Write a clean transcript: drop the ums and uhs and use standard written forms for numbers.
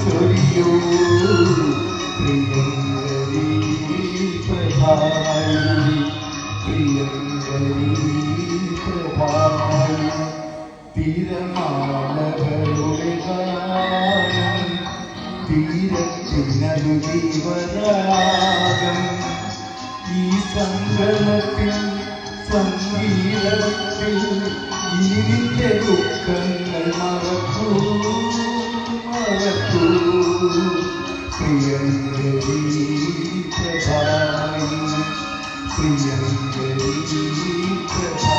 ചൊരിയൂ പ്രിയങ്കരീ പ്രഭായി പ്രിയങ്കരീ പ്രഭായി തിരമാലകളുടെ ഗാനം തീരത്തിനതു ജീവരാഗം ഈ സംഗമത്തിൽ സംഗീതത്തിൽ ഇതിന്റെ ദുഃഖങ്ങൾ മറക്കൂ മറക്കൂ പ്രിയങ്കരീ പ്രഭായി പ്രിയങ്കരീ പ്രഭായി